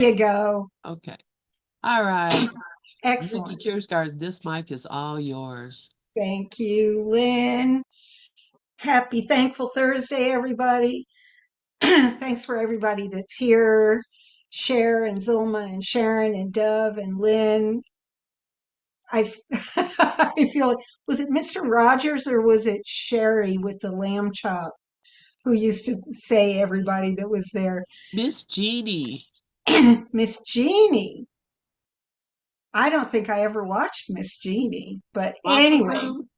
You go. Okay. All right. Miki Excellent. Kersgard, this mic is all yours. Thank you, Lynn. Happy Thankful Thursday, everybody. Thanks for everybody that's here. Cher and Zulma and Sharon and Dove and Lynn. I I feel like, was it Mr. Rogers or was it Sherry with the lamb chop who used to say everybody that was there? Miss Jeannie. Miss Jeannie. I don't think I ever watched Miss Jeannie, but Romper anyway. Room.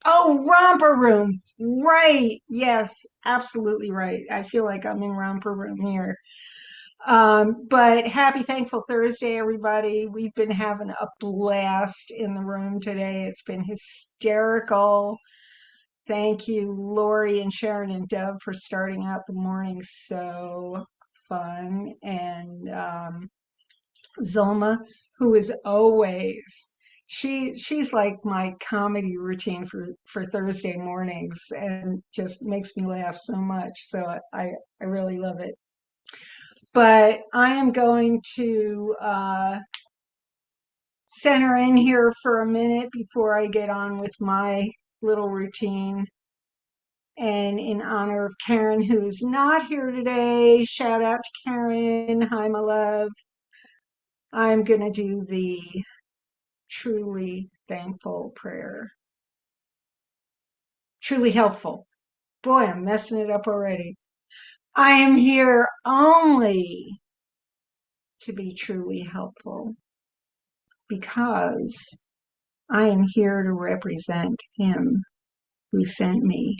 Oh, Romper Room. Right. Yes, absolutely right. I feel like I'm in Romper Room here. But happy Thankful Thursday, everybody. We've been having a blast in the room today. It's been hysterical. Thank you, Lori and Sharon and Dove, for starting out the morning so fun. And Zulma, who is always she's like my comedy routine for Thursday mornings and just makes me laugh so much. So I really love it. But I am going to center in here for a minute before I get on with my little routine. And in honor of Karen, who is not here today, shout out to Karen. Hi, my love. I'm going to do the truly thankful prayer. Truly helpful. Boy, I'm messing it up already. I am here only to be truly helpful because I am here to represent Him who sent me.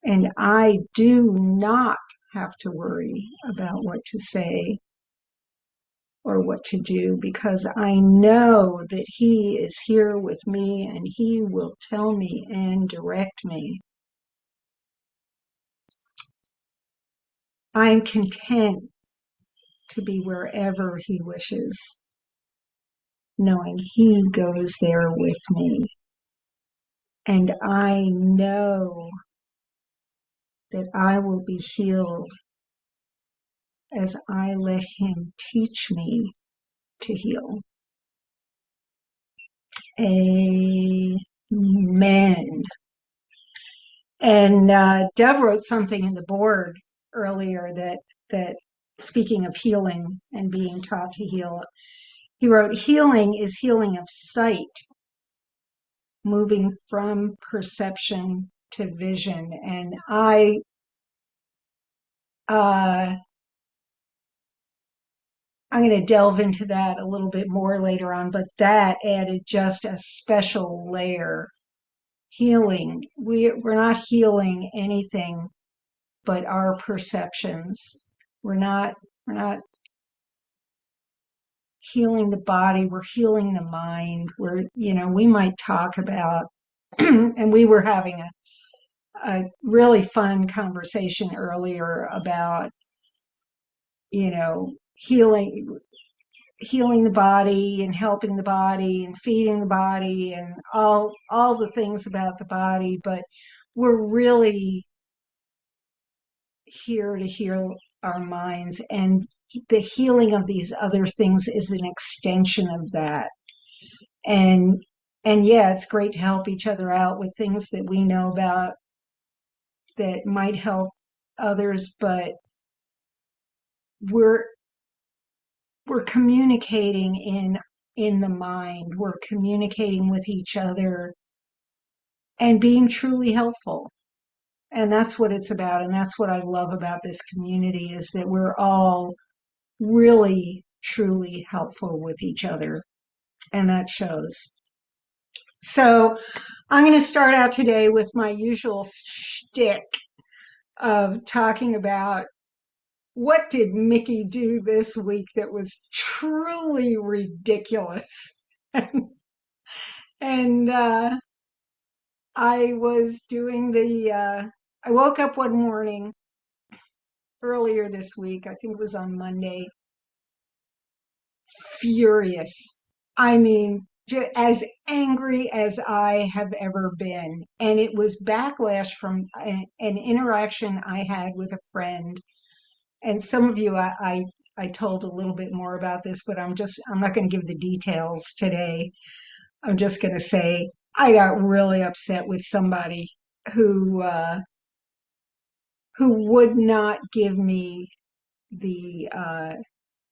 And I do not have to worry about what to say or what to do because I know that He is here with me and He will tell me and direct me. I'm content to be wherever He wishes, knowing He goes there with me. And I know that I will be healed as I let Him teach me to heal. Amen. And Dove wrote something in the board earlier that speaking of healing and being taught to heal, he wrote, healing is healing of sight, moving from perception to vision. And uh, I'm going to delve into that a little bit more later on, but that added just a special layer. Healing. We're not healing anything but our perceptions. We're not healing the body, we're healing the mind. We might talk about and we were having a really fun conversation earlier about, healing the body and helping the body and feeding the body and all the things about the body, but we're really here to heal our minds, and the healing of these other things is an extension of that. And and yeah, it's great to help each other out with things that we know about that might help others, but we're we're communicating in the mind, we're communicating with each other and being truly helpful. And that's what it's about, and that's what I love about this community, is that we're all really truly helpful with each other, and that shows. So I'm going to start out today with my usual shtick of talking about what did Miki do this week that was truly ridiculous. And I was doing I woke up one morning earlier this week, I think it was on Monday, furious. I mean, as angry as I have ever been. And it was backlash from an interaction I had with a friend. And some of you, I I told a little bit more about this, but I'm not going to give the details today. I'm just going to say I got really upset with somebody who uh, who would not give me the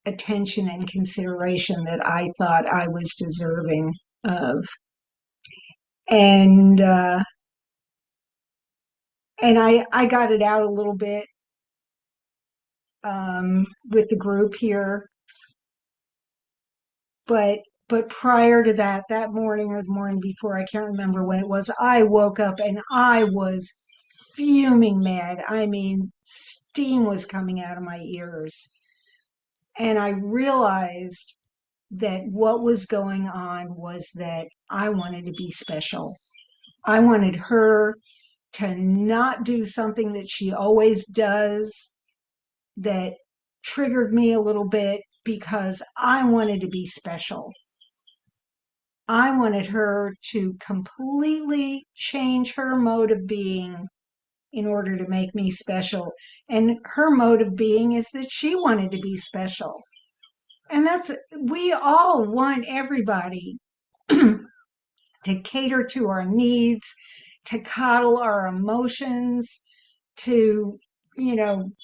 attention and consideration that I thought I was deserving of. And I got it out a little bit with the group here, but prior to that, that morning or the morning before, I can't remember when it was, I woke up and I was fuming mad. I mean, steam was coming out of my ears. And I realized that what was going on was that I wanted to be special. I wanted her to not do something that she always does that triggered me a little bit because I wanted to be special. I wanted her to completely change her mode of being in order to make me special. And her mode of being is that she wanted to be special. And we all want everybody to cater to our needs, to coddle our emotions, to,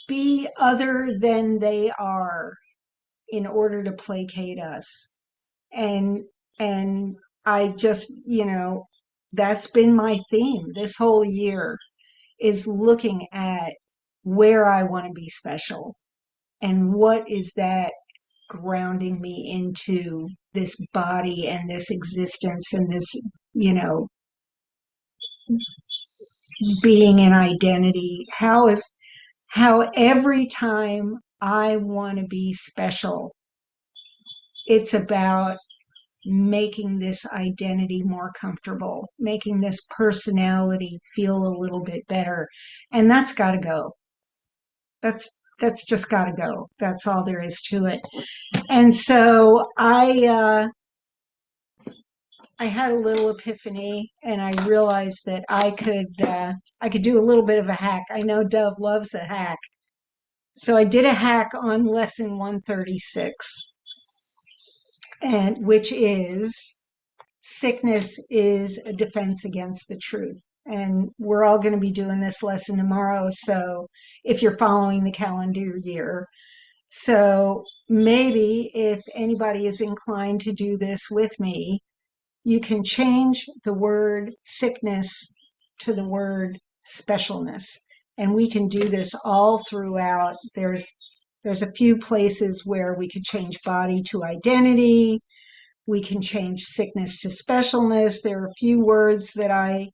be other than they are in order to placate us. And, and I just, that's been my theme this whole year is looking at where I want to be special and what is that grounding me into this body and this existence and this, you know, being an identity. How every time I want to be special, it's about making this identity more comfortable, making this personality feel a little bit better. And that's got to go. That's just got to go. That's all there is to it. And so I had a little epiphany, and I realized that I could do a little bit of a hack. I know Dove loves a hack, so I did a hack on lesson 136, and which is sickness is a defense against the truth. And we're all going to be doing this lesson tomorrow. So if you're following the calendar year, so maybe if anybody is inclined to do this with me, you can change the word sickness to the word specialness. And we can do this all throughout. There's a few places where we could change body to identity. We can change sickness to specialness. There are a few words that I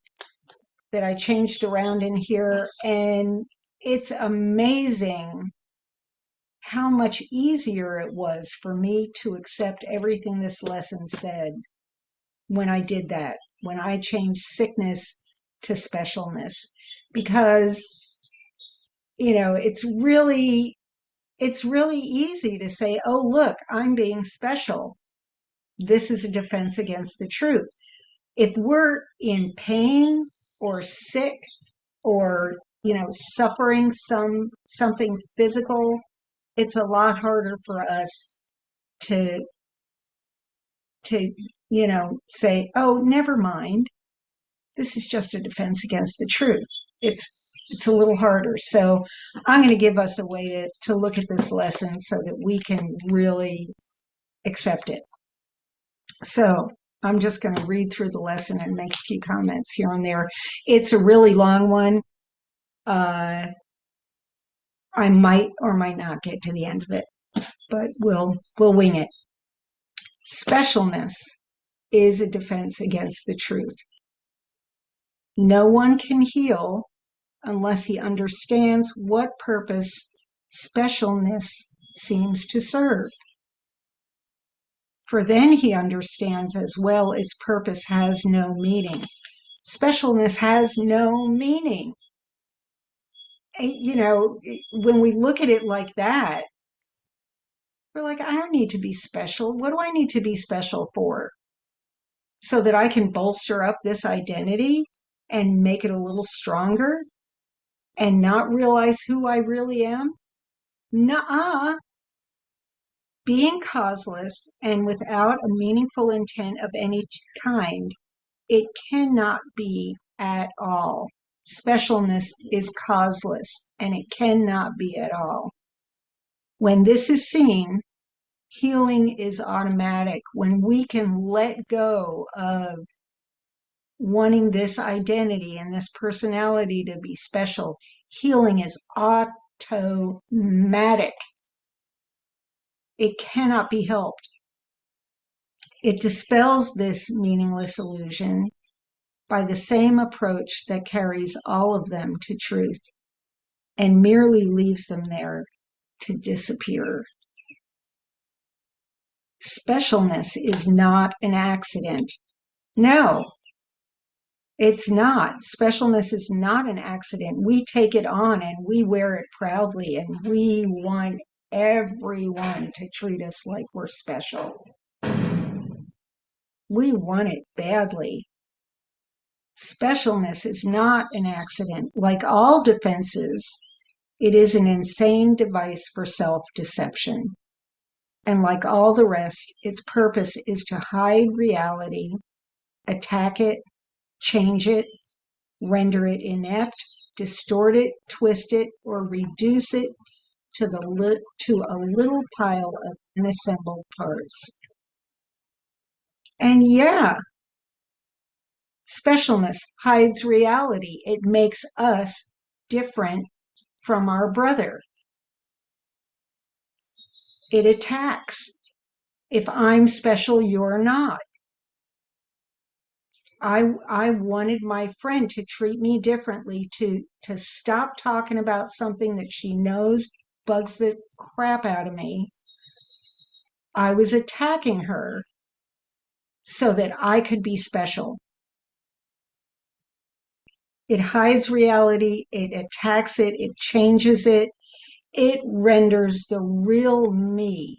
changed around in here, and it's amazing how much easier it was for me to accept everything this lesson said when I did that, when I changed sickness to specialness, because, it's really easy to say, oh, look, I'm being special. This is a defense against the truth. If we're in pain or sick or, suffering something physical, it's a lot harder for us to say, oh, never mind. This is just a defense against the truth. It's a little harder. So I'm going to give us a way to look at this lesson so that we can really accept it. So I'm just going to read through the lesson and make a few comments here and there. It's a really long one. I might or might not get to the end of it, but we'll wing it. Specialness is a defense against the truth. No one can heal unless he understands what purpose specialness seems to serve. For then he understands as well its purpose has no meaning. Specialness has no meaning. When we look at it like that, we're like, I don't need to be special. What do I need to be special for? So that I can bolster up this identity and make it a little stronger and not realize who I really am? Nuh-uh. Being causeless and without a meaningful intent of any kind, it cannot be at all. Specialness is causeless, and it cannot be at all. When this is seen, healing is automatic. When we can let go of wanting this identity and this personality to be special, healing is automatic. It cannot be helped. It dispels this meaningless illusion by the same approach that carries all of them to truth and merely leaves them there to disappear. Specialness is not an accident. No, it's not. Specialness is not an accident. We take it on and we wear it proudly, and we want everyone to treat us like we're special. We want it badly. Specialness is not an accident. Like all defenses, it is an insane device for self-deception. And like all the rest, its purpose is to hide reality, attack it, change it, render it inept, distort it, twist it, or reduce it to a little pile of unassembled parts. And yeah, specialness hides reality. It makes us different from our brother. It attacks. If I'm special, you're not. I wanted my friend to treat me differently, to stop talking about something that she knows bugs the crap out of me. I was attacking her so that I could be special. It hides reality, it attacks it, it changes it, it renders the real me,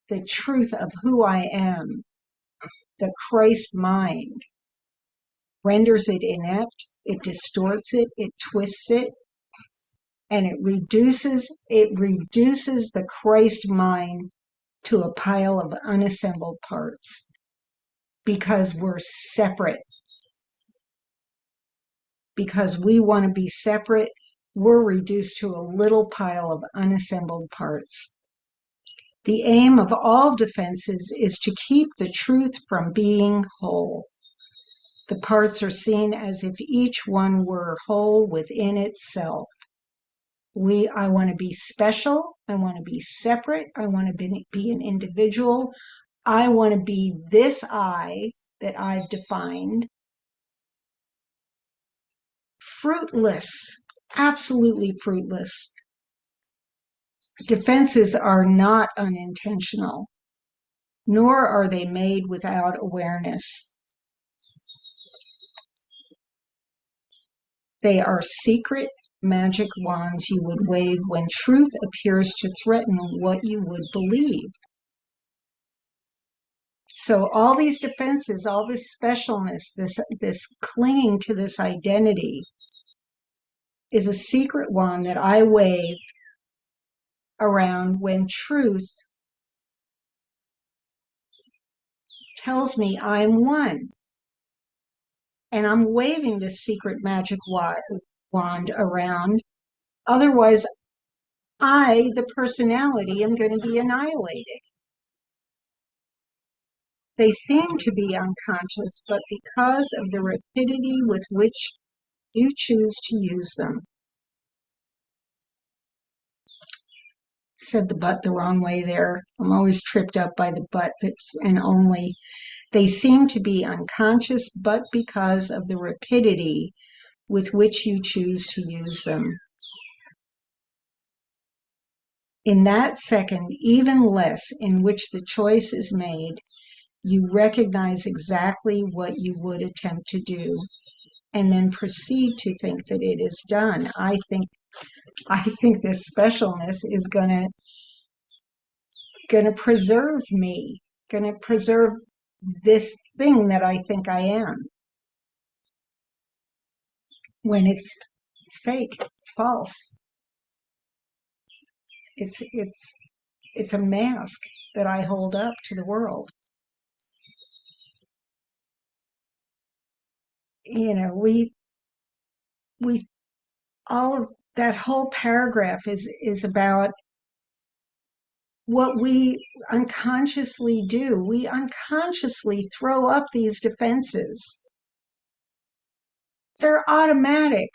the truth of who I am, the Christ mind, renders it inept, it distorts it, it twists it, and it reduces the Christ mind to a pile of unassembled parts because we're separate. Because we want to be separate, we're reduced to a little pile of unassembled parts. The aim of all defenses is to keep the truth from being whole. The parts are seen as if each one were whole within itself. I want to be special. I want to be separate. I want to be an individual. I want to be this I that I've defined. Fruitless, absolutely fruitless. Defenses are not unintentional, nor are they made without awareness. They are secret magic wands you would wave when truth appears to threaten what you would believe. So all these defenses, all this specialness, this clinging to this identity is a secret wand that I wave around when truth tells me I'm one. And I'm waving this secret magic wand around. Otherwise, I, the personality, am going to be annihilated. They seem to be unconscious, but because of the rapidity with which you choose to use them. Said the but the wrong way there. I'm always tripped up by the but that's and only. They seem to be unconscious, but because of the rapidity with which you choose to use them. In that second, even less, in which the choice is made, you recognize exactly what you would attempt to do, and then proceed to think that it is done. I think this specialness is gonna preserve me, gonna preserve this thing that I think I am. When it's fake, it's false. It's a mask that I hold up to the world. You know, we all of that whole paragraph is about what we unconsciously do. We unconsciously throw up these defenses. They're automatic.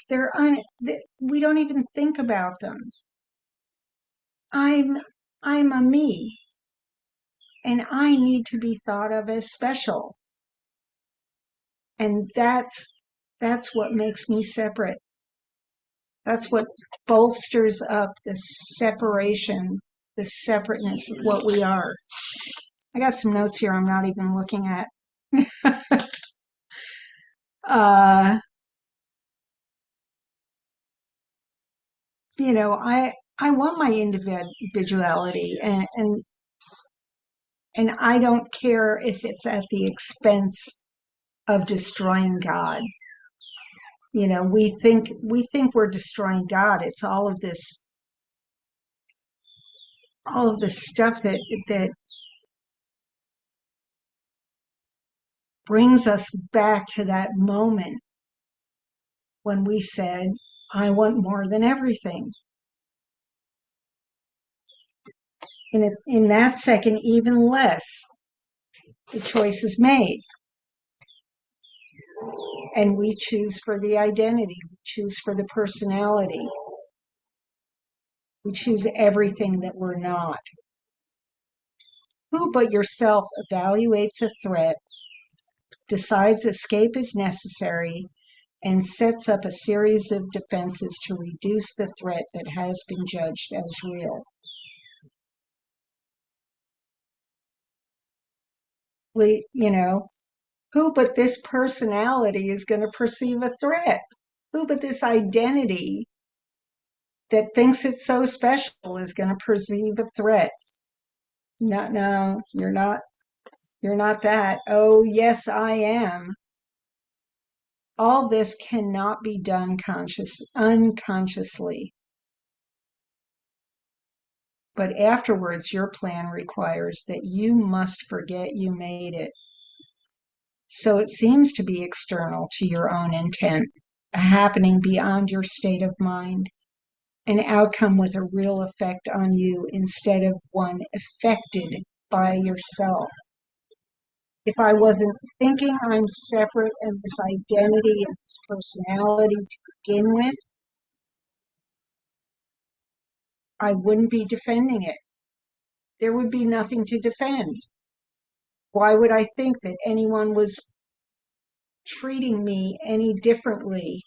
We don't even think about them. I'm I'm a me, and I need to be thought of as special. And that's what makes me separate. That's what bolsters up the separation, the separateness of what we are. I got some notes here I'm not even looking at. uh, you know, I want my individuality, and I don't care if it's at the expense of destroying God. You know, we think we're destroying God. It's all of this stuff that brings us back to that moment when we said, I want more than everything. And in that second, even less, the choice is made. And we choose for the identity, we choose for the personality, we choose everything that we're not. Who but yourself evaluates a threat, decides escape is necessary, and sets up a series of defenses to reduce the threat that has been judged as real? You know, who but this personality is going to perceive a threat? Who but this identity that thinks it's so special is going to perceive a threat? No, no, you're not. You're not that. Oh, yes, I am. All this cannot be done unconsciously. But afterwards, your plan requires that you must forget you made it. So it seems to be external to your own intent, a happening beyond your state of mind, an outcome with a real effect on you instead of one affected by yourself. If I wasn't thinking I'm separate and this identity and this personality to begin with, I wouldn't be defending it. There would be nothing to defend. Why would I think that anyone was treating me any differently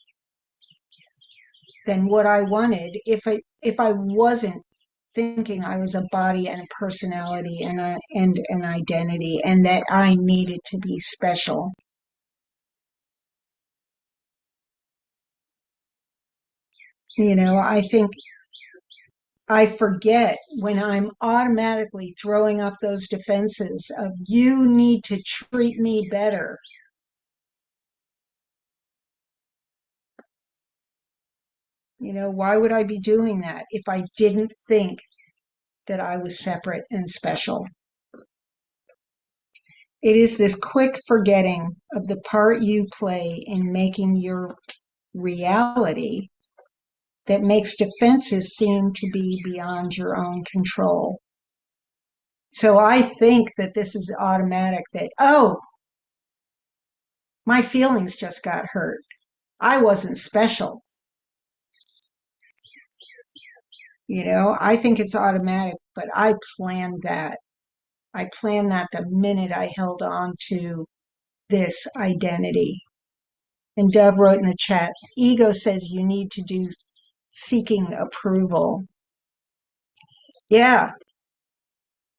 than what I wanted if I wasn't thinking I was a body and a personality and an identity and that I needed to be special? You know, I think I forget when I'm automatically throwing up those defenses of you need to treat me better. You know, why would I be doing that if I didn't think that I was separate and special? It is this quick forgetting of the part you play in making your reality that makes defenses seem to be beyond your own control. So I think that this is automatic that, oh, my feelings just got hurt. I wasn't special. You know, I think it's automatic, but I planned that. I planned that the minute I held on to this identity. And Dove wrote in the chat, ego says you need to do seeking approval. Yeah,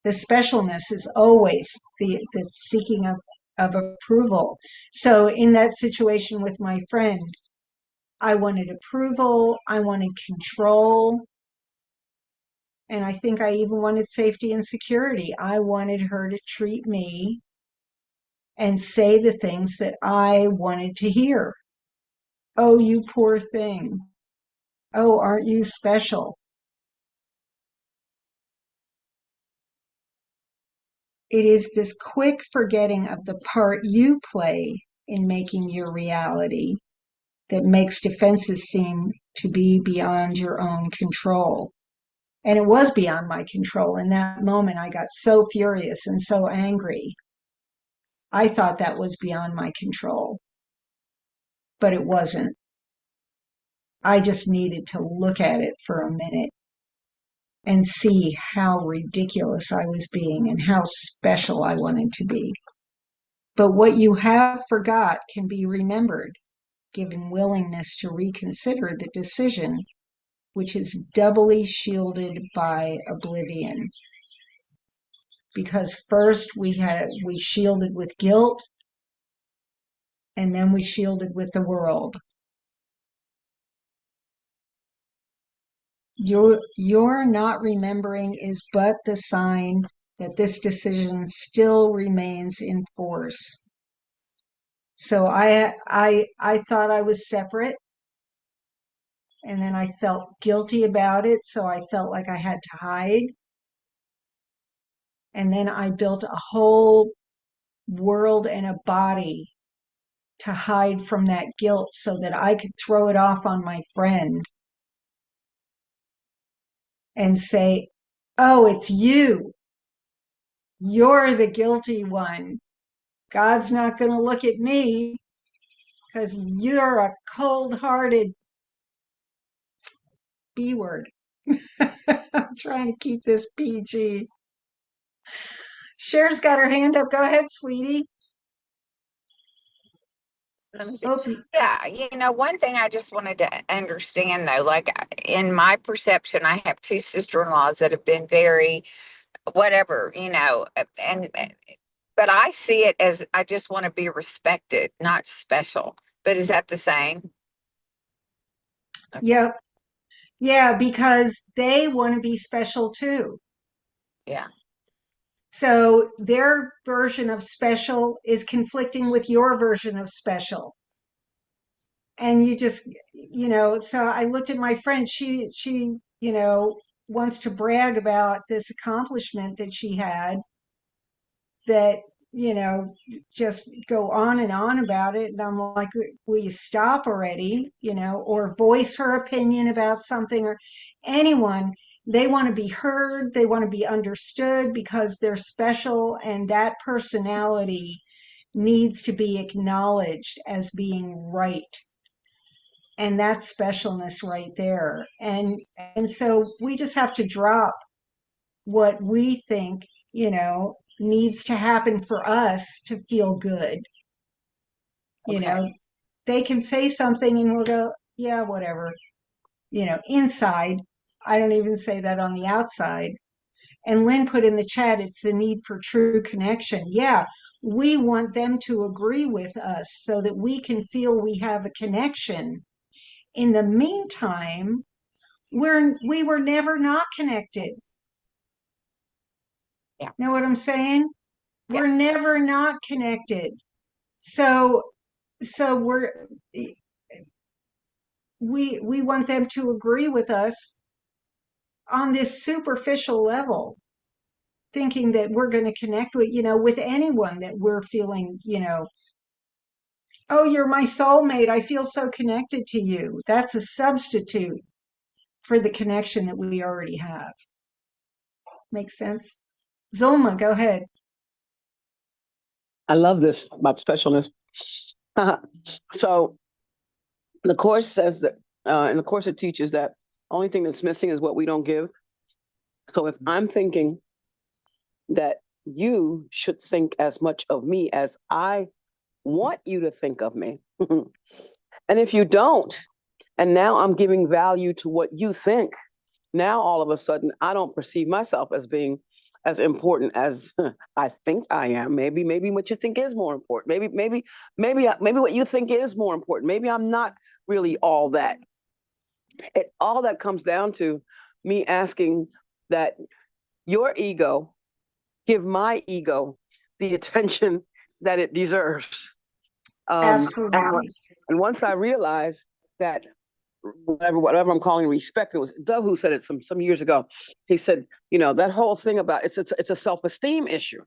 the specialness is always the seeking of approval. So in that situation with my friend, I wanted approval, I wanted control, and I think I even wanted safety and security. I wanted her to treat me and say the things that I wanted to hear. Oh, you poor thing. Oh, aren't you special? it is this quick forgetting of the part you play in making your reality that makes defenses seem to be beyond your own control. And it was beyond my control. In that moment, I got so furious and so angry. I thought that was beyond my control, but it wasn't. I just needed to look at it for a minute and see how ridiculous I was being and how special I wanted to be. But what you have forgot can be remembered, given willingness to reconsider the decision, which is doubly shielded by oblivion. Because first we shielded with guilt, and then we shielded with the world. Your not remembering is but the sign that this decision still remains in force. So I thought I was separate, and then I felt guilty about it, so I felt like I had to hide. And then I built a whole world and a body to hide from that guilt so that I could throw it off on my friend and say, "Oh, it's you. You're the guilty one. God's not going to look at me because you're a cold-hearted B word." I'm trying to keep this PG. Cher's got her hand up. Go ahead, sweetie. Let me see. Yeah, one thing I just wanted to understand though, like in my perception, I have two sister-in-laws that have been very whatever, and but I see it as I just want to be respected, not special. But is that the same? Okay. Yep. Yeah, because they want to be special too. Yeah. So their version of special is conflicting with your version of special. And you just, so I looked at my friend. Wants to brag about this accomplishment that she had that, just go on and on about it. And I'm like, will you stop already? Or voice her opinion about something, or anyone. They want to be heard. They want to be understood because they're special. And that personality needs to be acknowledged as being right. And that's specialness right there. And so we just have to drop what we think, needs to happen for us to feel good. Okay. They can say something and we'll go, yeah, whatever. Inside, I don't even say that on the outside. And Lynn put in the chat, it's the need for true connection. Yeah, we want them to agree with us so that we can feel we have a connection. In the meantime, we were never not connected. Yeah. Know what I'm saying? Yeah. We're never not connected. So we want them to agree with us on this superficial level, thinking that we're going to connect with anyone that we're feeling, oh, you're my soulmate. I feel so connected to you. That's a substitute for the connection that we already have. Makes sense? Zulma, go ahead. I love this about specialness. So the course says that, in the course it teaches that only thing that's missing is what we don't give. So if I'm thinking that you should think as much of me as I want you to think of me, and if you don't, and now I'm giving value to what you think, now all of a sudden I don't perceive myself as being as important as I think I am. Maybe what you think is more important. Maybe what you think is more important. Maybe I'm not really all that. All that comes down to me asking that your ego give my ego the attention that it deserves. Absolutely. And once I realized that whatever I'm calling respect, it was Dove who said it some years ago. He said, that whole thing about it's a self-esteem issue.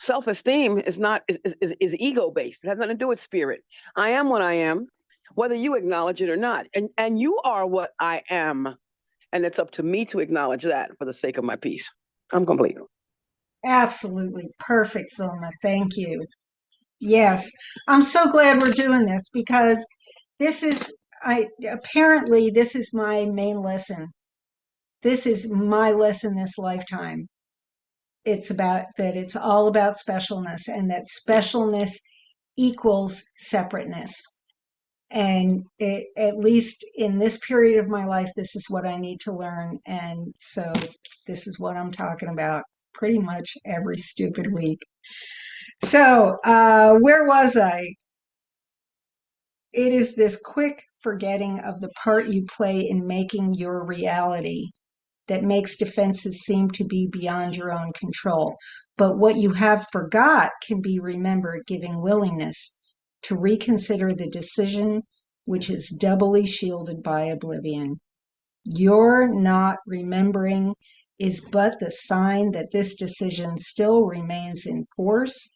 self-esteem is not is ego-based. It has nothing to do with spirit. I am what I am, whether you acknowledge it or not. And you are what I am. And it's up to me to acknowledge that for the sake of my peace. I'm complete. Absolutely perfect, Zoma. Thank you. Yes, I'm so glad we're doing this because this is apparently this is my main lesson. This is my lesson this lifetime. It's about that it's all about specialness and that specialness equals separateness. And at least in this period of my life, this is what I need to learn. And so this is what I'm talking about pretty much every stupid week. So, where was I? It is this quick forgetting of the part you play in making your reality that makes defenses seem to be beyond your own control. But what you have forgot can be remembered, giving willingness to reconsider the decision which is doubly shielded by oblivion. Your not remembering is but the sign that this decision still remains in force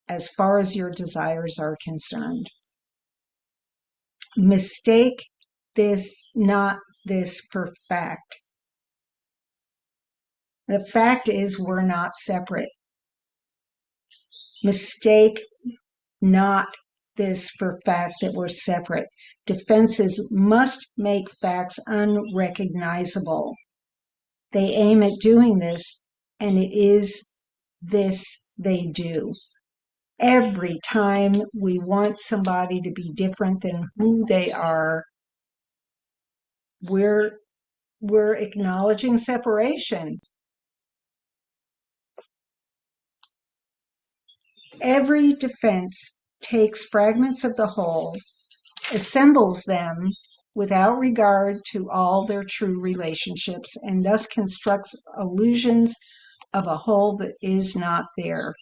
as far as your desires are concerned. Mistake this, not this, for fact. The fact is we're not separate. Mistake not this for fact that we're separate. Defenses must make facts unrecognizable. They aim at doing this, and it is this they do. Every time we want somebody to be different than who they are, we're acknowledging separation. Every defense takes fragments of the whole, assembles them without regard to all their true relationships, and thus constructs illusions of a whole that is not there.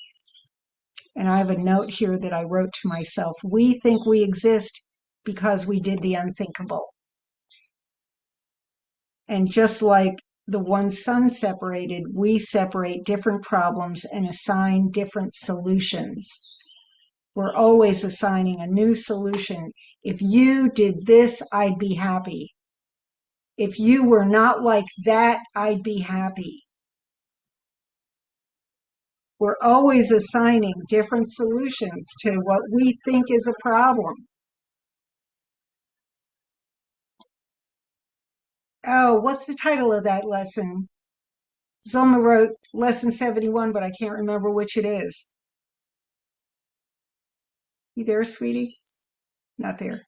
And I have a note here that I wrote to myself. We think we exist because we did the unthinkable. And just like the one sun separated, we separate different problems and assign different solutions. We're always assigning a new solution. If you did this, I'd be happy. If you were not like that, I'd be happy. We're always assigning different solutions to what we think is a problem. Oh, what's the title of that lesson? Zoma wrote lesson 71, but I can't remember which it is. You there, sweetie? Not there.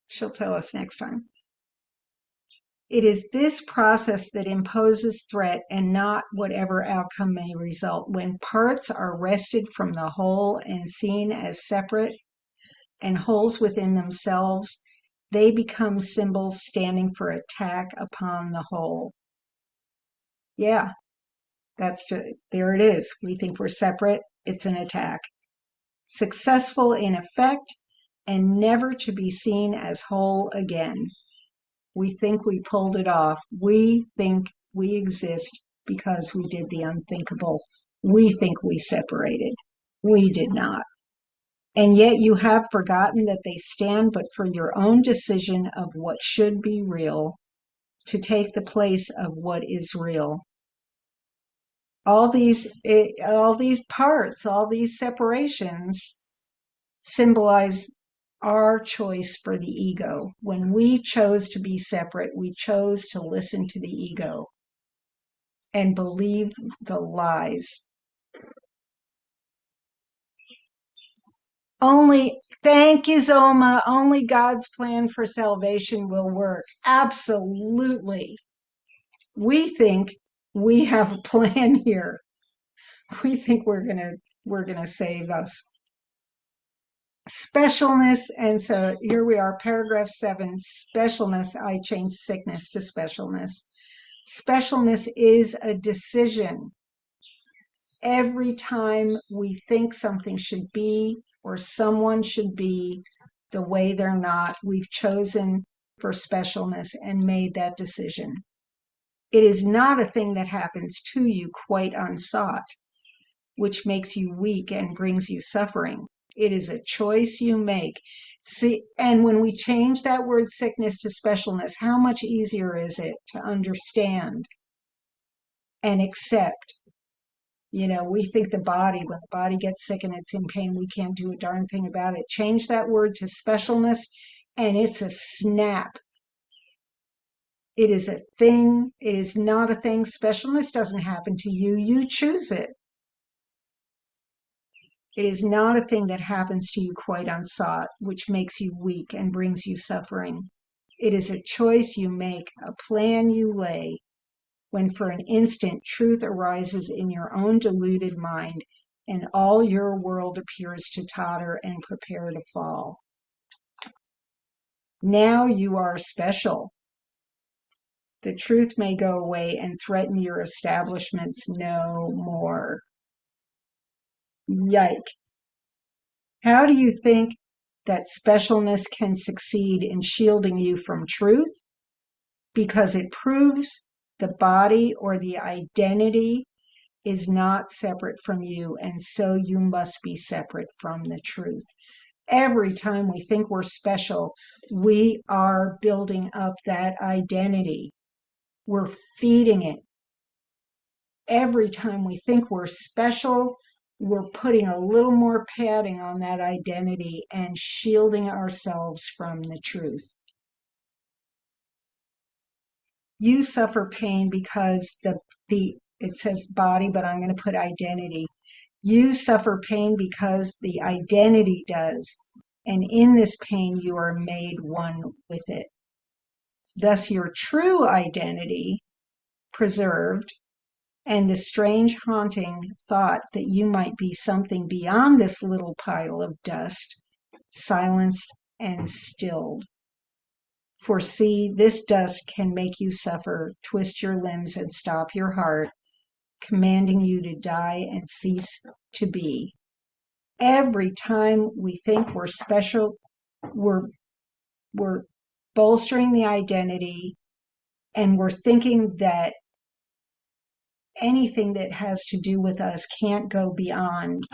She'll tell us next time. It is this process that imposes threat and not whatever outcome may result. When parts are wrested from the whole and seen as separate and wholes within themselves, they become symbols standing for attack upon the whole. Yeah, that's just, there it is. We think we're separate. It's an attack. Successful in effect and never to be seen as whole again. We think we pulled it off. We think we exist because we did the unthinkable. We think we separated. We did not. And yet you have forgotten that they stand but for your own decision of what should be real to take the place of what is real. All these parts, all these separations symbolize our choice for the ego. When we chose to be separate, we chose to listen to the ego and believe the lies. Thank you, Zoma. Only God's plan for salvation will work. Absolutely. We think we have a plan here. We think we're gonna save us. Specialness, and so here we are, paragraph 7, specialness. I changed sickness to specialness. Specialness is a decision. Every time we think something should be or someone should be the way they're not, we've chosen for specialness and made that decision. It is not a thing that happens to you quite unsought. which makes you weak and brings you suffering. It is a choice you make. See, and when we change that word sickness to specialness, how much easier is it to understand and accept? You know, we think when the body gets sick and it's in pain, we can't do a darn thing about it. Change that word to specialness, and it's a snap. It is a thing. It is not a thing. Specialness doesn't happen to you. You choose it. It is not a thing that happens to you quite unsought, which makes you weak and brings you suffering. It is a choice you make, a plan you lay, when for an instant truth arises in your own deluded mind, and all your world appears to totter and prepare to fall. Now you are special. The truth may go away and threaten your establishments no more. Yike. How do you think that specialness can succeed in shielding you from truth? Because it proves the body or the identity is not separate from you, and so you must be separate from the truth. Every time we think we're special, we are building up that identity. We're feeding it. Every time we think we're special, we're putting a little more padding on that identity and shielding ourselves from the truth. You suffer pain because it says body, but I'm going to put identity. You suffer pain because the identity does, and in this pain you are made one with it. Thus your true identity preserved, and the strange haunting thought that you might be something beyond this little pile of dust, silenced and stilled. For see, this dust can make you suffer, twist your limbs and stop your heart, commanding you to die and cease to be. Every time we think we're special, we're bolstering the identity, and we're thinking that anything that has to do with us can't go beyond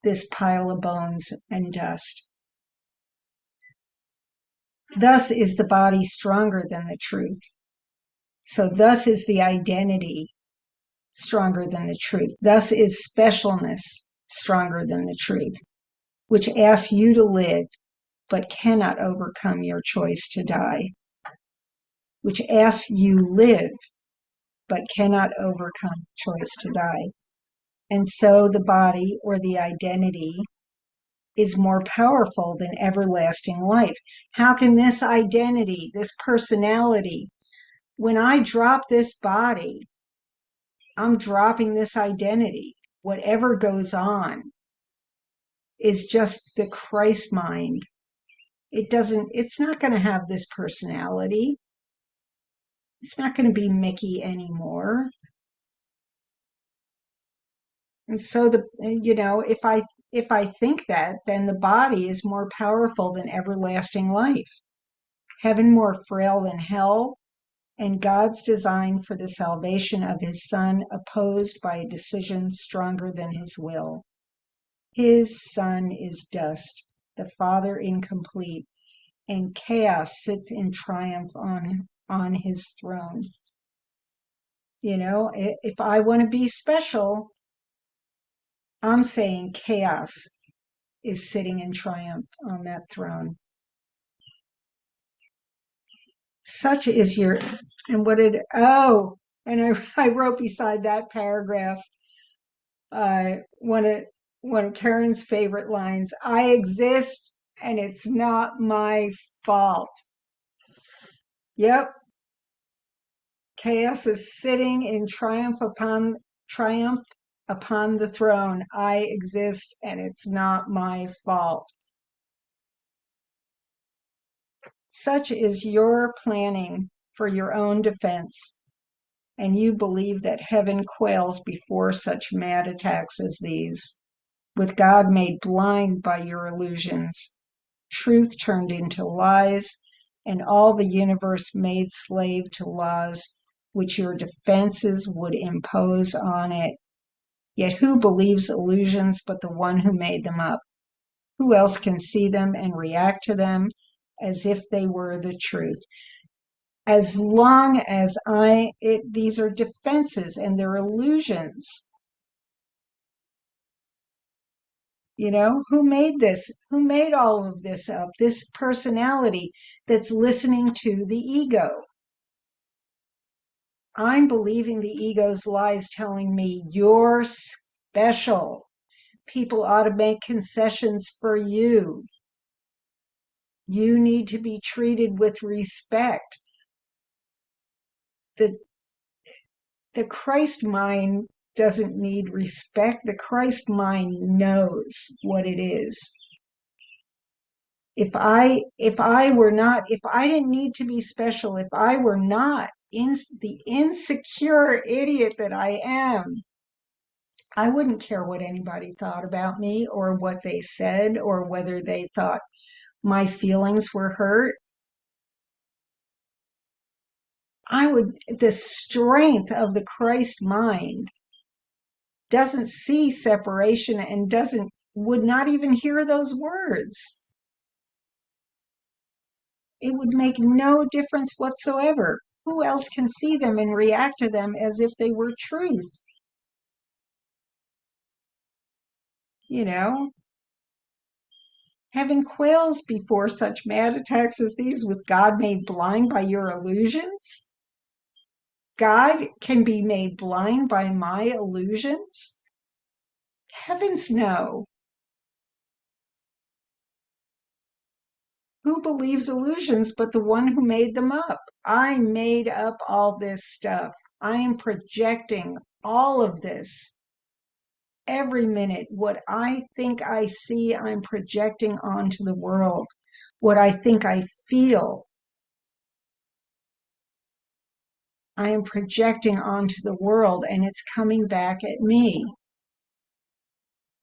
this pile of bones and dust. Thus is the body stronger than the truth. So thus is the identity stronger than the truth. Thus is specialness stronger than the truth, which asks you to live but cannot overcome your choice to die, which asks you live but cannot overcome choice to die. And so the body or the identity is more powerful than everlasting life. How can this identity, this personality, when I drop this body, I'm dropping this identity. Whatever goes on is just the Christ mind. It's not going to have this personality. It's not going to be Miki anymore. And so if I think that, then the body is more powerful than everlasting life, heaven more frail than hell, and God's design for the salvation of his Son opposed by a decision stronger than his will. His Son is dust, the Father incomplete, and chaos sits in triumph on his throne. You know, if I want to be special, I'm saying chaos is sitting in triumph on that throne. Such is your, and I wrote beside that paragraph, one of Karen's favorite lines, I exist and it's not my fault. Yep. Chaos is sitting in triumph upon the throne. I exist and it's not my fault. Such is your planning for your own defense, and you believe that heaven quails before such mad attacks as these, with God made blind by your illusions, truth turned into lies, and all the universe made slave to laws which your defenses would impose on it. Yet who believes illusions but the one who made them up? Who else can see them and react to them as if they were the truth? As long as these are defenses and they're illusions. Who made this? Who made all of this up? This personality that's listening to the ego. I'm believing the ego's lies telling me you're special. People ought to make concessions for you. You need to be treated with respect. The Christ mind doesn't need respect. The Christ mind knows what it is. If I didn't need to be special, if I were not the insecure idiot that I am, I wouldn't care what anybody thought about me or what they said or whether they thought my feelings were hurt. The strength of the Christ mind doesn't see separation and would not even hear those words. It would make no difference whatsoever. Who else can see them and react to them as if they were truth? Heaven quails before such mad attacks as these, with God made blind by your illusions. God can be made blind by my illusions? Heavens no. Who believes illusions but the one who made them up? I made up all this stuff. I am projecting all of this. Every minute, what I think I see, I'm projecting onto the world. What I think I feel, I am projecting onto the world, and it's coming back at me.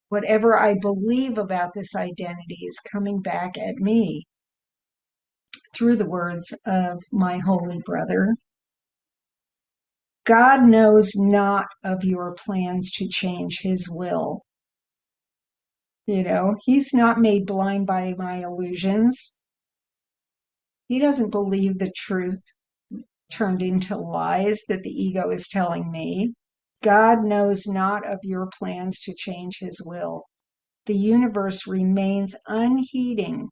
Whatever I believe about this identity is coming back at me through the words of my holy brother. God knows not of your plans to change his will. He's not made blind by my illusions. He doesn't believe the truth turned into lies that the ego is telling me. God knows not of your plans to change his will. The universe remains unheeding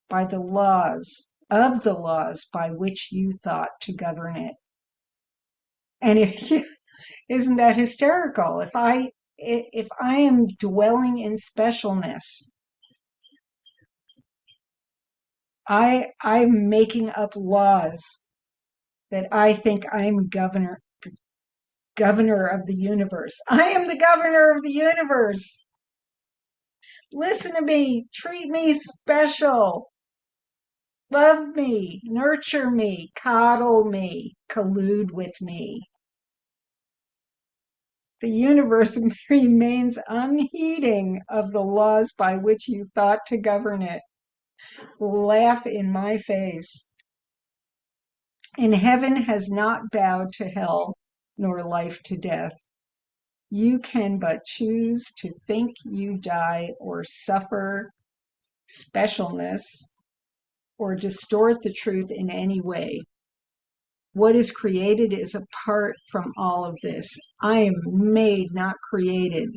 by the laws by which you thought to govern it. And isn't that hysterical? If I am dwelling in specialness, I'm making up laws that I think I'm governor of the universe. I am the governor of the universe. Listen to me, treat me special. Love me, nurture me, coddle me, collude with me. The universe remains unheeding of the laws by which you thought to govern it. Laugh in my face. And heaven has not bowed to hell, nor life to death. You can but choose to think you die or suffer specialness or distort the truth in any way. What is created is apart from all of this. I am made, not created.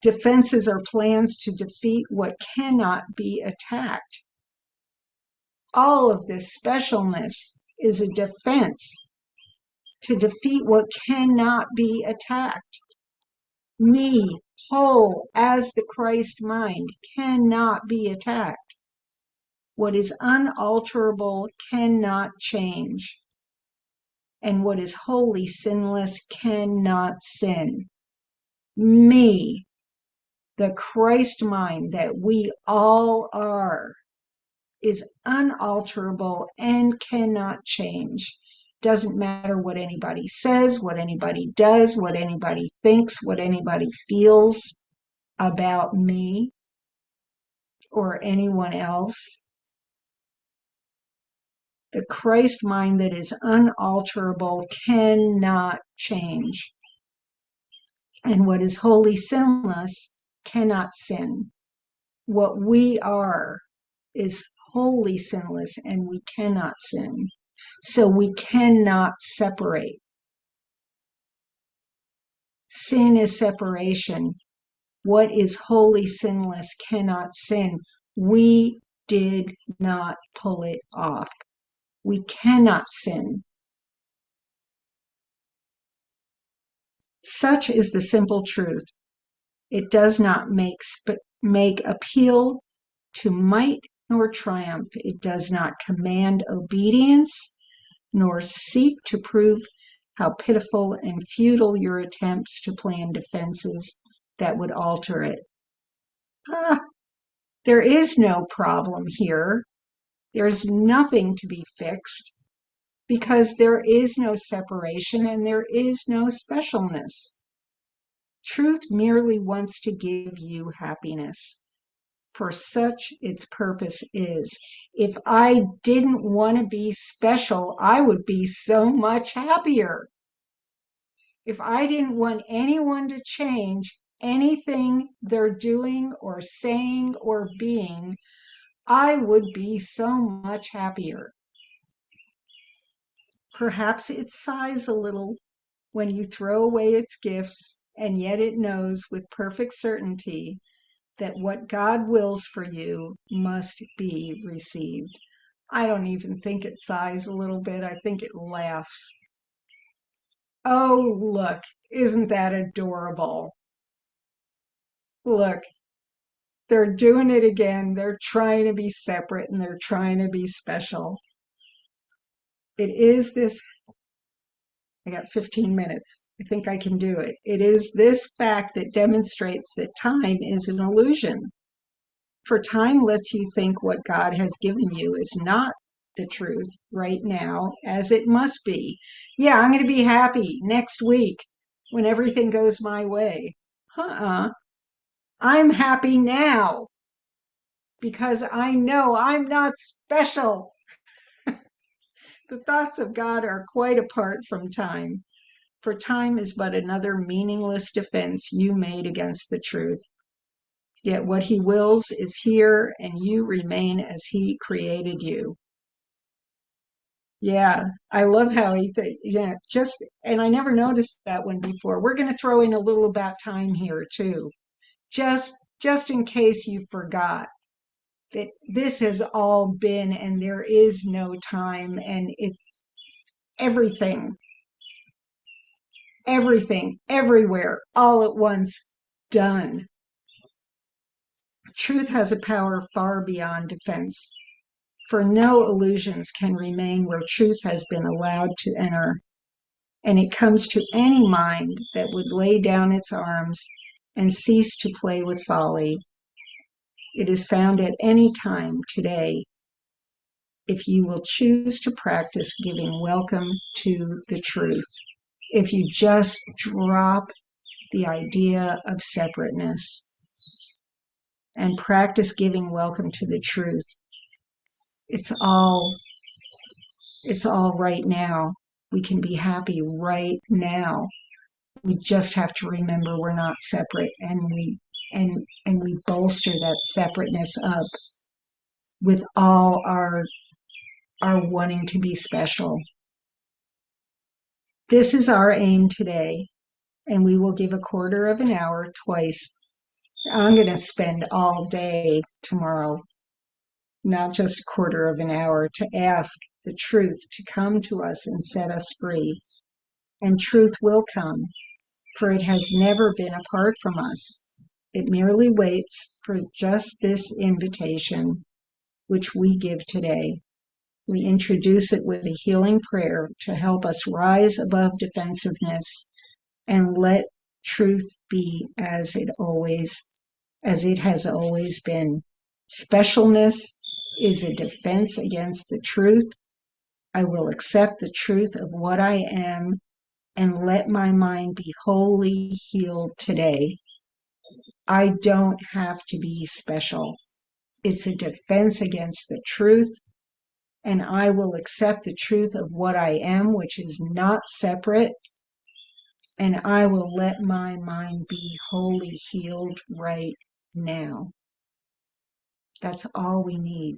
Defenses are plans to defeat what cannot be attacked. All of this specialness is a defense to defeat what cannot be attacked. Me, whole as the Christ mind, cannot be attacked. What is unalterable cannot change, and what is wholly sinless cannot sin. Me, the Christ mind that we all are, is unalterable and cannot change. Doesn't matter what anybody says, what anybody does, what anybody thinks, what anybody feels about me or anyone else. The Christ mind that is unalterable cannot change. And what is wholly sinless cannot sin. What we are is wholly sinless, and we cannot sin. So we cannot separate. Sin is separation. What is wholly sinless cannot sin. We did not pull it off. We cannot sin. Such is the simple truth. It does not make appeal to might nor triumph. It does not command obedience, nor seek to prove how pitiful and futile your attempts to plan defenses that would alter it. There is no problem here. There's nothing to be fixed because there is no separation and there is no specialness. Truth merely wants to give you happiness, for such its purpose is. If I didn't want to be special, I would be so much happier. If I didn't want anyone to change anything they're doing or saying or being, I would be so much happier. Perhaps it sighs a little when you throw away its gifts, and yet it knows with perfect certainty that what God wills for you must be received. I don't even think it sighs a little bit. I think it laughs. Oh, look, isn't that adorable? Look, they're doing it again. They're trying to be separate and they're trying to be special. It is this, I got 15 minutes. I think I can do it. It is this fact that demonstrates that time is an illusion. For time lets you think what God has given you is not the truth right now, as it must be. Yeah, I'm going to be happy next week when everything goes my way. I'm happy now because I know I'm not special. The thoughts of God are quite apart from time, for time is but another meaningless defense you made against the truth. Yet what he wills is here, and you remain as he created you. Yeah, I love how and I never noticed that one before. We're going to throw in a little about time here too, just in case you forgot that this has all been, and there is no time, and it's everything, everywhere, all at once, done. Truth has a power far beyond defense, for no illusions can remain where truth has been allowed to enter, and it comes to any mind that would lay down its arms and cease to play with folly. It is found at any time today, if you will choose to practice giving welcome to the truth. If you just drop the idea of separateness and practice giving welcome to the truth, it's all right now. We can be happy right now. We just have to remember we're not separate, and we bolster that separateness up with all our wanting to be special. This is our aim today, and we will give a quarter of an hour twice. I'm going to spend all day tomorrow, not just a quarter of an hour, to ask the truth to come to us and set us free. And truth will come, for it has never been apart from us. It merely waits for just this invitation, which we give today. We introduce it with a healing prayer to help us rise above defensiveness and let truth be as it has always been. Specialness is a defense against the truth. I will accept the truth of what I am and let my mind be wholly healed today. I don't have to be special. It's a defense against the truth, and I will accept the truth of what I am, which is not separate, and I will let my mind be wholly healed right now. That's all we need.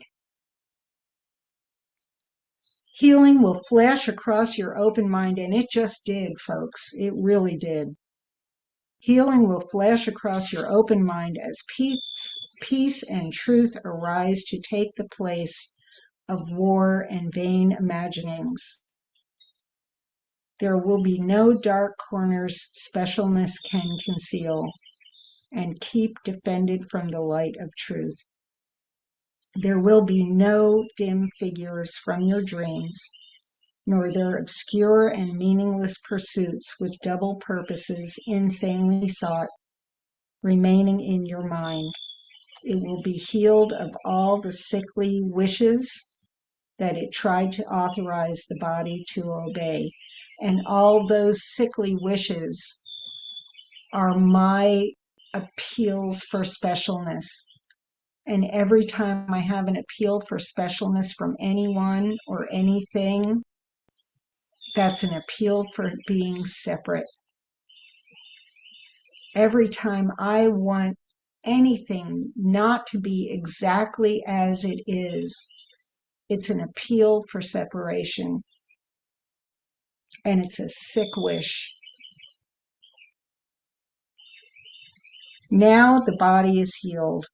Healing will flash across your open mind, and it just did, folks. It really did. Healing will flash across your open mind as peace and truth arise to take the place of war and vain imaginings. There will be no dark corners specialness can conceal and keep defended from the light of truth. There will be no dim figures from your dreams, nor their obscure and meaningless pursuits with double purposes insanely sought remaining in your mind. It will be healed of all the sickly wishes that it tried to authorize the body to obey. And all those sickly wishes are my appeals for specialness. And every time I have an appeal for specialness from anyone or anything, that's an appeal for being separate. Every time I want anything not to be exactly as it is, it's an appeal for separation. And it's a sick wish. Now the body is healed,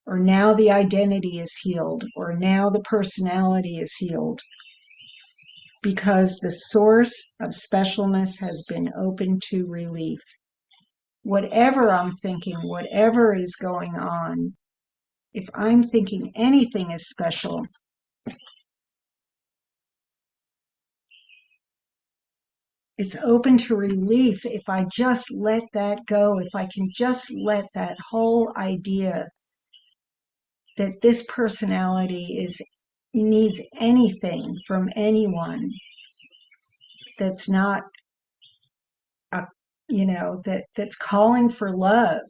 or now the identity is healed, or now the personality is healed, because the source of specialness has been open to relief. Whatever I'm thinking, whatever is going on, if I'm thinking anything is special, it's open to relief if I just let that go, if I can just let that whole idea that this personality needs anything from anyone that's not that's calling for love.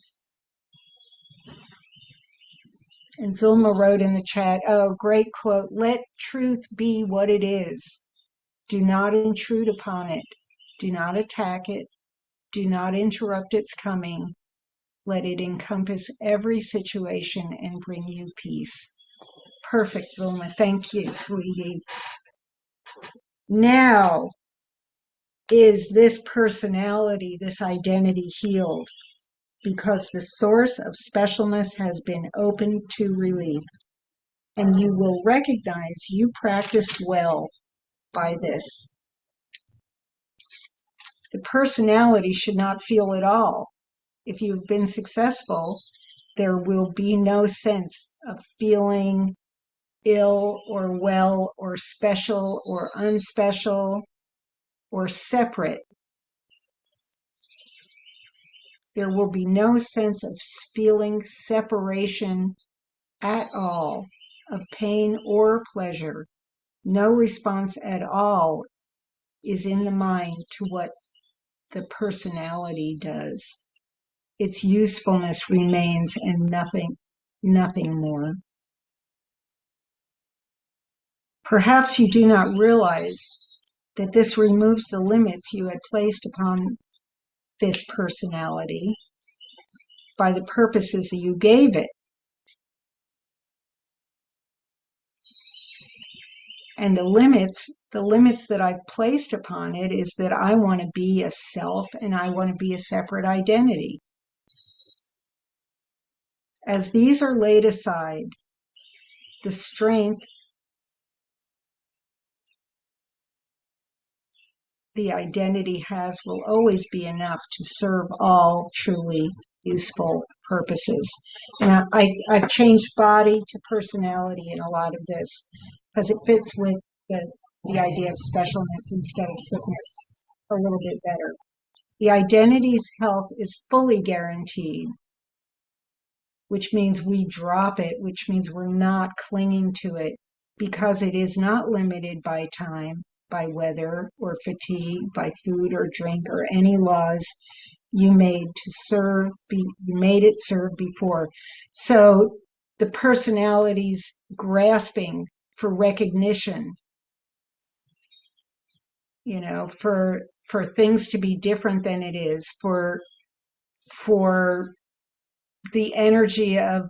And Zulma wrote in the chat, oh, great quote, let truth be what it is. Do not intrude upon it. Do not attack it. Do not interrupt its coming. Let it encompass every situation and bring you peace. Perfect, Zulma. Thank you, sweetie. Now, is this personality, this identity healed? Because the source of specialness has been opened to relief. And you will recognize you practiced well by this. The personality should not feel at all. If you've been successful, there will be no sense of feeling ill or well or special or unspecial or separate. There will be no sense of feeling separation at all, of pain or pleasure. No response at all is in the mind to what the personality does. Its usefulness remains and nothing more. Perhaps you do not realize that this removes the limits you had placed upon this personality by the purposes that you gave it. And the limits that I've placed upon it is that I want to be a self and I want to be a separate identity. As these are laid aside, the strength the identity has will always be enough to serve all truly useful purposes. And I've changed body to personality in a lot of this because it fits with the idea of specialness instead of sickness a little bit better. The identity's health is fully guaranteed, which means we drop it, which means we're not clinging to it because it is not limited by time, by weather or fatigue, by food or drink or any laws you made you made it serve before. So the personality's grasping for recognition for things to be different than it is, for the energy of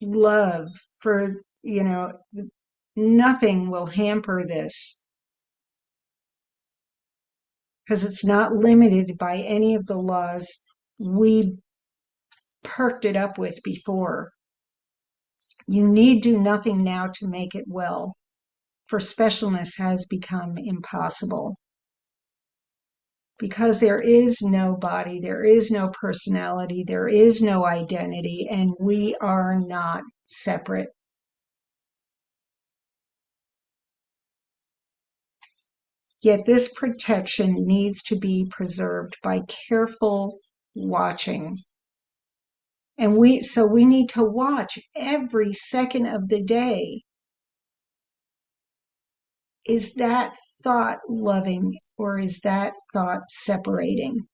love, for, nothing will hamper this because it's not limited by any of the laws we perked it up with before. You need do nothing now to make it well, for specialness has become impossible. Because there is no body, there is no personality, there is no identity, and we are not separate. Yet this protection needs to be preserved by careful watching. And we need to watch every second of the day. Is that thought loving, or is that thought separating?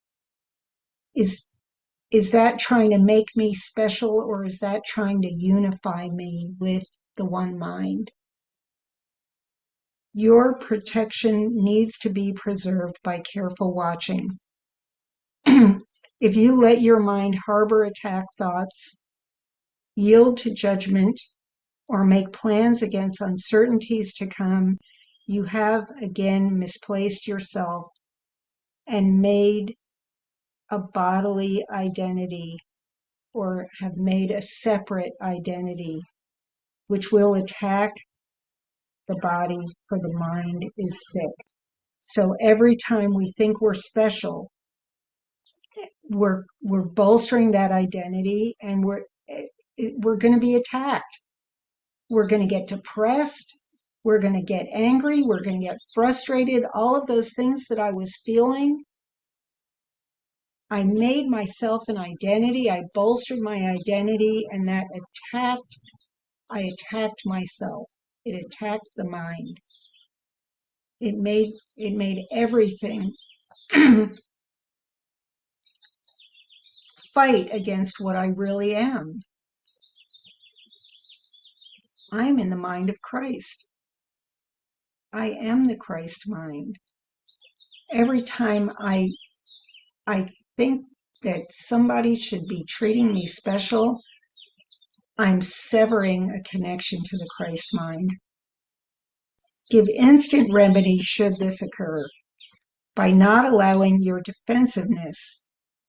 Is that trying to make me special, or is that trying to unify me with the one mind? Your protection needs to be preserved by careful watching. If you let your mind harbor attack thoughts, yield to judgment, or make plans against uncertainties to come, you have again misplaced yourself and made a bodily identity, or have made a separate identity, which will attack the body, for the mind is sick. So every time we think we're special, we're bolstering that identity, and we're going to be attacked. We're going to get depressed. We're going to get angry. We're going to get frustrated. All of those things that I was feeling, I made myself an identity. I bolstered my identity, and I attacked myself. It attacked the mind. It made everything fight against what I really am. I'm in the mind of Christ. I am the Christ mind. Every time I think that somebody should be treating me special, I'm severing a connection to the Christ mind. Give instant remedy should this occur by not allowing your defensiveness,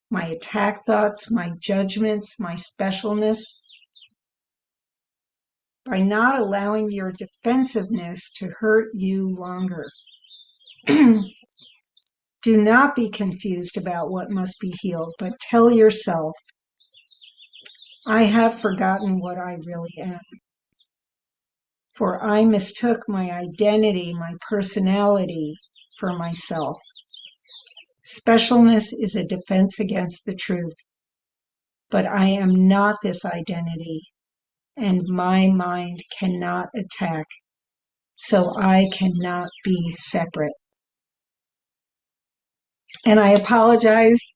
my attack thoughts, my judgments, my specialness, by not allowing your defensiveness to hurt you longer. Do not be confused about what must be healed, but tell yourself, I have forgotten what I really am. For I mistook my identity, my personality, for myself. Specialness is a defense against the truth, but I am not this identity, and my mind cannot attack, so I cannot be separate. And I apologize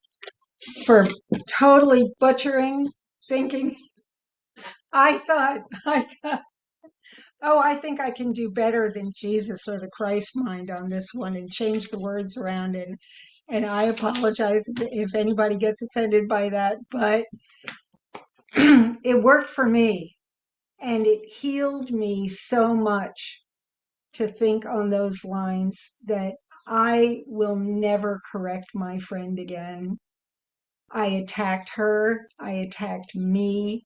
for totally butchering, thinking, I think I can do better than Jesus or the Christ mind on this one, and change the words around. And I apologize if anybody gets offended by that, but it worked for me, and it healed me so much to think on those lines that I will never correct my friend again. I attacked her. I attacked me.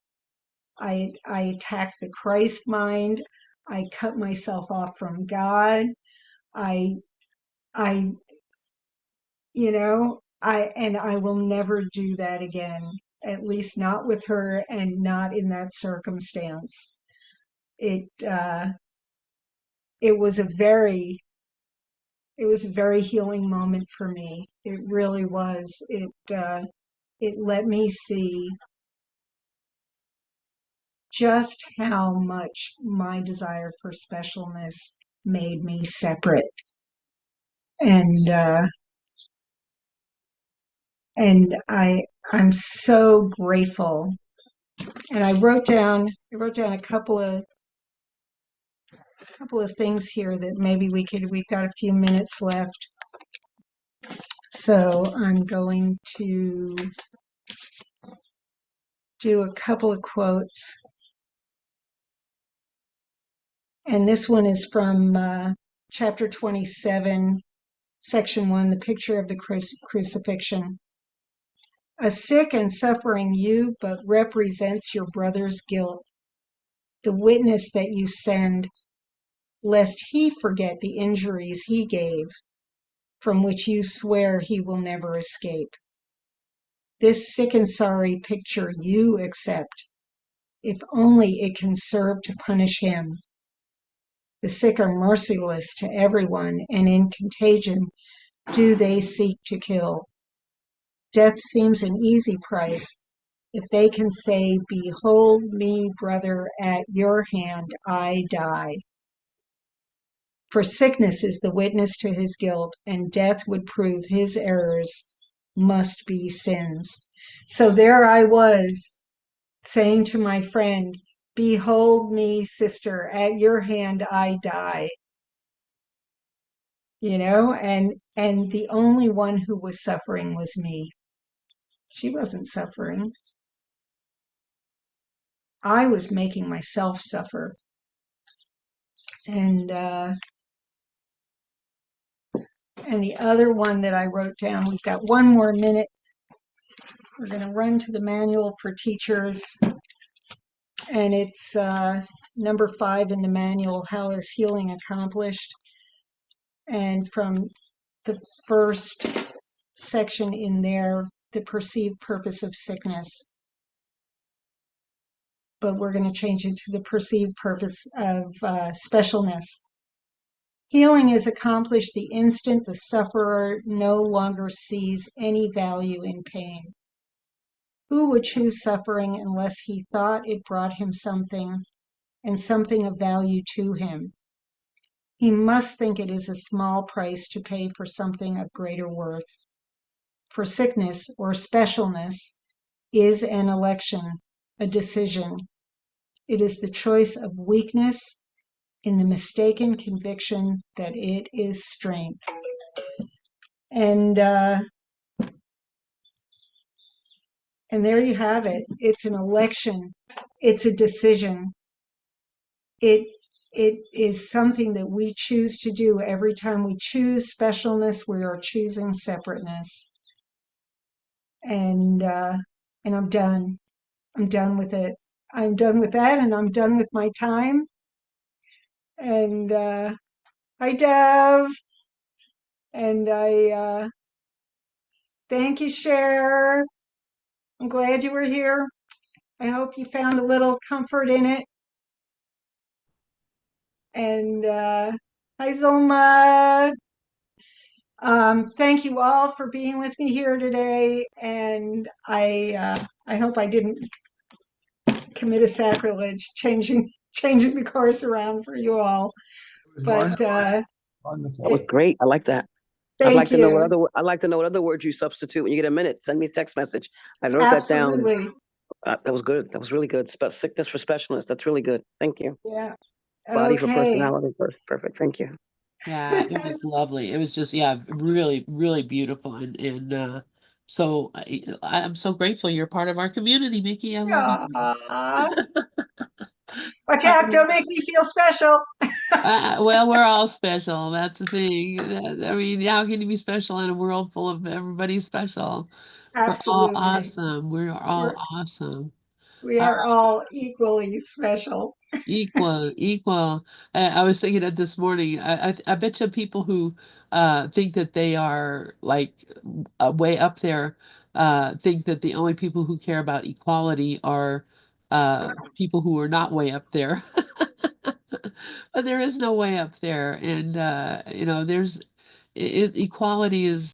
I attacked the Christ mind. I cut myself off from God. I will never do that again, at least not with her, and not in that circumstance. It was a very healing moment for me. It really was. It let me see just how much my desire for specialness made me separate. And I'm so grateful. And I wrote down a couple of couple of things here that maybe we've got a few minutes left. So I'm going to do a couple of quotes. And this one is from chapter 27, section 1, the picture of the crucifixion. A sick and suffering you, but represents your brother's guilt, the witness that you send, lest he forget the injuries he gave, from which you swear he will never escape. This sick and sorry picture you accept, if only it can serve to punish him. The sick are merciless to everyone, and in contagion do they seek to kill. Death seems an easy price, if they can say, behold me, brother, at your hand I die. For sickness is the witness to his guilt, and death would prove his errors must be sins. So there I was, saying to my friend, behold me, sister, at your hand I die. You know, and the only one who was suffering was me. She wasn't suffering. I was making myself suffer. And the other one that I wrote down, we've got one more minute. We're going to run to the manual for teachers. And it's number 5 in the manual, How is Healing Accomplished? And from the first section in there, the perceived purpose of sickness. But we're going to change it to the perceived purpose of specialness. Healing is accomplished the instant the sufferer no longer sees any value in pain. Who would choose suffering unless he thought it brought him something, and something of value to him? He must think it is a small price to pay for something of greater worth. For sickness or specialness is an election, a decision. It is the choice of weakness in the mistaken conviction that it is strength. And there you have it. It's an election. It's a decision. It is something that we choose to do. Every time we choose specialness, we are choosing separateness. And I'm done. I'm done with it. I'm done with that, and I'm done with my time. And hi, Dev. And I thank you, Cher. I'm glad you were here. I hope you found a little comfort in it. And hi, Zoma. Thank you all for being with me here today. And I hope I didn't commit a sacrilege changing the course around for you all. But that was great. I like that. Thank I'd like you. to know what other words you substitute when you get a minute. Send me a text message. I wrote Absolutely. that down. That was good. That was really good. Sickness for specialists. That's really good. Thank you. Yeah. Body for Okay. personality. Perfect. Thank you. Yeah, it was lovely. It was just, yeah, really, really beautiful. And so I'm so grateful you're part of our community, Miki. I love you. Aw. Watch out, don't make me feel special. Well, we're all special. That's the thing. I mean, how can you be special in a world full of everybody special? Absolutely. We're all awesome. We're all awesome. We are all equally special. Equal. I was thinking that this morning. I bet you people who think that they are like way up there think that the only people who care about equality are people who are not way up there. But there is no way up there, and there's equality is